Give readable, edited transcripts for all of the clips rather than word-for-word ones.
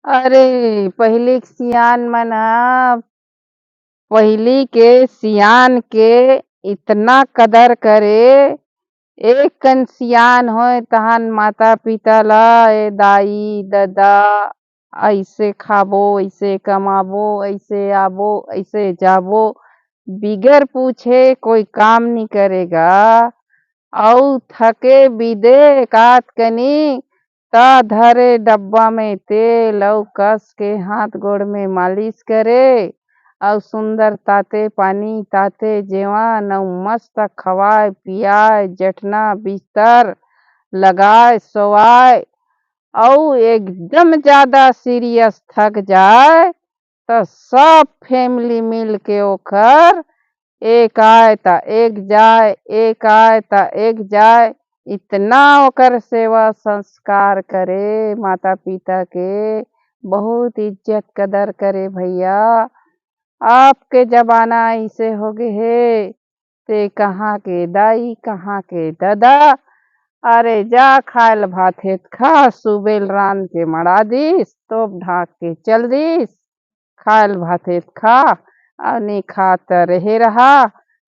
अरे पहिली के सियान मन ह पहिली के सियान के इतना कदर करे। एक कन सियान होय तहन माता पिता ला ए दाई ददा ऐसे खाबो, ऐसे कमाबो, ऐसे आबो, ऐसे जाबो, बिगर पूछे कोई काम नहीं करेगा। अउ थके बिदे एकात कनी ता धरे डब्बा में तेल अउ कस के हाथ गोड़ में मालिश करे। अउ सुंदर ताते पानी ताते जेवन अउ मस्त खवाए पियाए जटना बिस्तर लगाए सोवाए। अउ एकदम ज्यादा सीरियस थक जाए तो सब फैमिली मिल के ओकर एक आए ता एक जाए, एक आए ता एक जाए। इतना ओकर सेवा संस्कार करे माता पिता के, बहुत इज्जत कदर करे भैया। आपके जमाना ऐसे होगे हे ते कहाँ के दाई कहाँ के दादा। अरे जा खायल भात हेत खा, सुबेल रान के मड़ा दिस तोप ढाक के चल दिस। खायल भात हेत खा और नी खा त रहे रहा।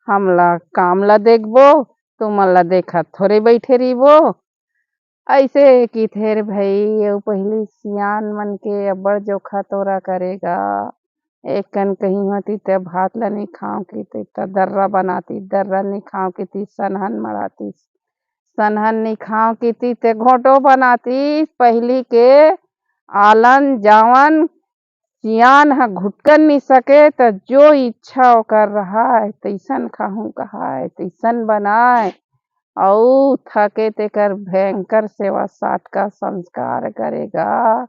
हमला काम ला देखबो, तुमन ला देखत थोड़े बैठे रहिबो। ऐसे की थेर भई अउ पहिली सियान मन के अब्बड़ जोखा तोरा करेगा। एक कन कहीं होती त भात ला नहीं खाओ की त दर्रा बनाती, दर्रा नहीं खाओ की ती सनहन मड़ाती, सनहन नहीं खाओ की ती ते घोटो बनाती। पहिली के आलन जावन सियान ह घुटकन नहीं सके तो जो इच्छा ओकर रहाय तैसन खाहू कहाय तैसन बनाए। अउ थके तेकर भयंकर सेवा साट का संस्कार करेगा।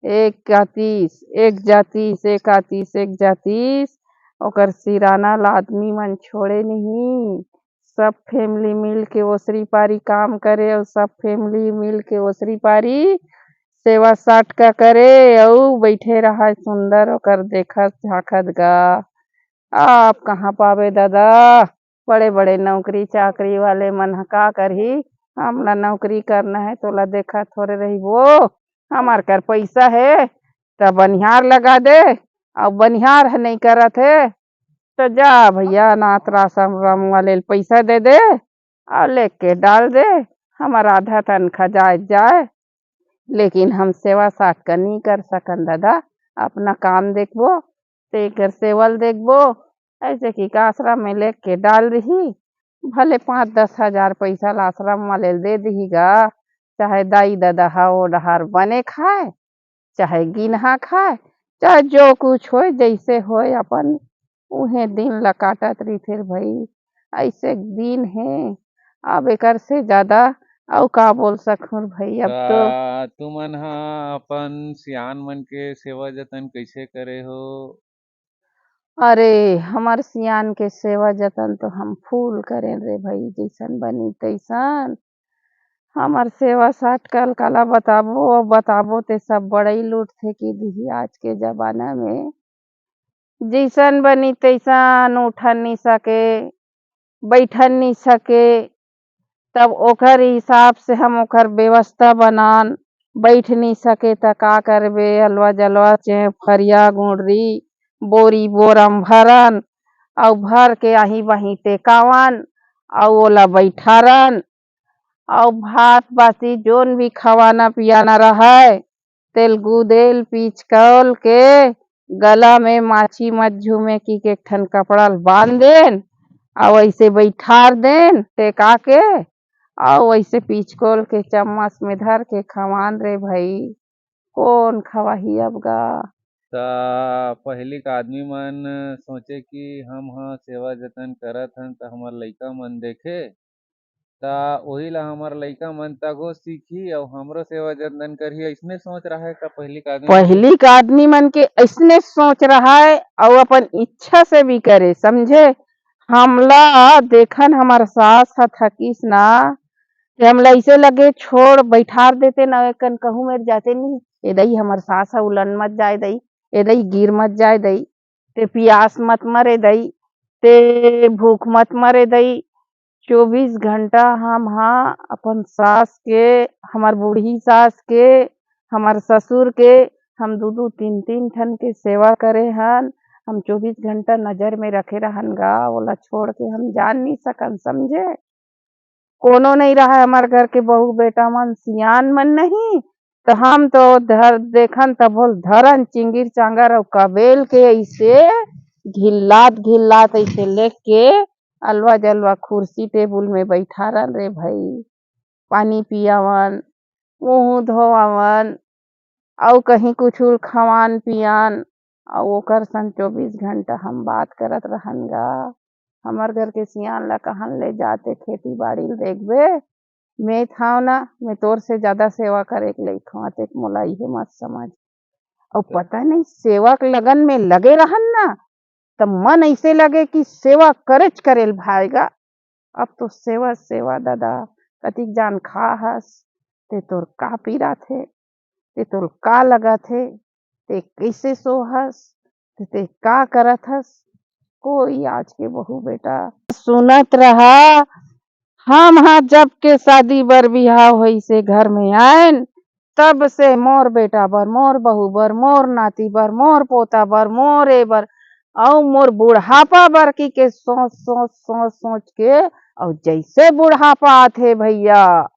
एक आतीस एक जातीस एक आतीस एक जातीस ओकर सिराना ला आदमी मन छोड़े नहीं। सब फैमिली मिल के ओसरी पारी काम करे और सब फैमिली मिल के ओसरी पारी सेवा साट का करे। अउ बैठे रहा सुंदर ओकर देखत झाँकत गा। आप कहाँ पावे दादा, बड़े बड़े नौकरी चाकरी वाले मन ह का करही। हमला नौकरी करना है तोला देखा थोड़े रहिबो। हमार कर पैसा है त बनिहार लगा दे, और बनिहार ह नहीं करत है तो जा भैया अनाथ आश्रम वाले पैसा दे दे और लेके डाल दे। हमार आधा तनखा जाए जाए, लेकिन हम सेवा साट का नहीं कर सकन दादा। अपना काम देखबो तेकर सेवल देखबो। ऐसे की का आश्रम में लेके डाल रही, भले 5-10 हजार पैसा ला आश्रम वाले दे दीगा। चाहे दाई दादा हा ओ डहार बने खाए, चाहे गिनहा खाए, चाहे जो कुछ होए जैसे होए अपन उहे दिन ला काटत रहिथे भई। ऐसे दिन है अब एकर से ज्यादा अउ का बोल सकूं भई अब तो। तुमन ह अपन सियान मन के सेवा जतन कइसे करे हो? अरे हमार सियान के सेवा जतन तो हम फूल करें रे भई, जैसन बनी तैसन। हमार सेवा साट कल काला बताबो, और बताबो ते सब बड़ई लूट थे की दिही आज के जमाना में। जैसन बनी तैसन उठन नहीं सके, बैठन नहीं सके, तब ओकर हिसाब से हम ओकर व्यवस्था बनान। बैठ नहीं सके त का करबे, हलवा जलवा चे फरिया गुंडरी बोरी बोरम भरन और भर के आही बाही टेकावन और ओला बैठारन। और भात बासी जोन भी खवाना पियाना रहे तेल गुदेल पीच कौल के गला में माछी मत झूमे की के ठन कपड़ा बांध देन और ऐसे बैठार देन टेका के। और वैसे पीचकोल के चम्मच में धर के खवान रे भई। कौन खवाही अब गा। पहली का आदमी मन सोचे कि हम ह सेवा जतन करत हन त हमर लइका मन देखे ता वही ला हमर लइका मन तको सीखी और हमरो सेवा जतन करही, ऐसने सोच रहा है का पहली का आदमी मन के? पहली का आदमी मन के ऐसने सोच रहा है और अपन इच्छा से भी करे, समझे। हमला देखन हमार सास हा थकीस ना, कि हमला ऐसे लगे छोड़ बैठार देते न एकन कहूँ मेर जाते नहीं। ए दई हमार सास हा उलन मत जाए दई, ए दई गिर मत जाए दई, ते पियास मत मरे दई, ते भूख मत मरे दई। 24 घंटा हम हाँ अपन सास के, हमार बूढ़ी सास के, हमार ससुर के हम दू दू तीन तीन ठन के सेवा करे हन। हम 24 घंटा नजर में रखे रहन गा, ओला छोड़ के हम जान नहीं सकन समझे। कोनो नहीं रहा हमार घर के बहू बेटा मन सियान मन नहीं, तो हम तो धर देखन तब बोल धरन चिंगिर चांगर और कबेल के ऐसे घिल्लात ऐसे लेके के अलवा जलवा कुर्सी टेबुल में बैठा रन रे भाई। पानी पियावन, मुंह धोआवन और कहीं कुछ खवान पियान और ओकर संग 24 घंटा हम बात करत रहन गा। हमार घर के सियान ला कहन ले जाते खेती बाड़ी देखबे, मैं थाव ना, मैं तोर से ज्यादा सेवा करे के लइक हूँ, अतेक मोला इहे मत समझ। और पता नहीं सेवा के लगन में लगे रहन ना, तब मन ऐसे लगे कि सेवा करेच करेल भाएगा। अब तो सेवा सेवा दादा कतिक जान खा हस, ते तोर का पीरा थे, ते तोर का लगा थे, ते कैसे सोहस, ते का करत हस। कोई आज के बहू बेटा सुनत रहा। हम हाँ जब के शादी बर बिहाव होई से घर में आयन, तब से मोर बेटा बर, मोर बहू बर, मोर नाती बर, मोर पोता बर, मोरे बर और मोर बुढ़ापा बर की के सोच के, और जैसे बुढ़ापा आथे भैया,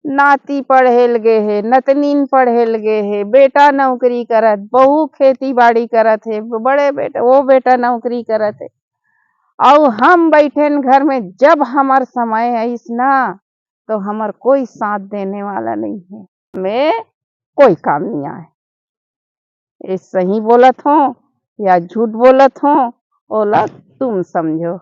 नाती पढ़ेल गे है, नतनीन पढ़ेल गे है, बेटा नौकरी करत, बहू खेती बाड़ी करत है, बड़े बेटा वो बेटा नौकरी करत है, और हम बैठेन घर में। जब हमार समय आइस ना, तो हमार कोई साथ देने वाला नहीं है, मैं कोई काम नहीं आए। ये सही बोलत हो या झूठ बोलत हो, ओला तुम समझो।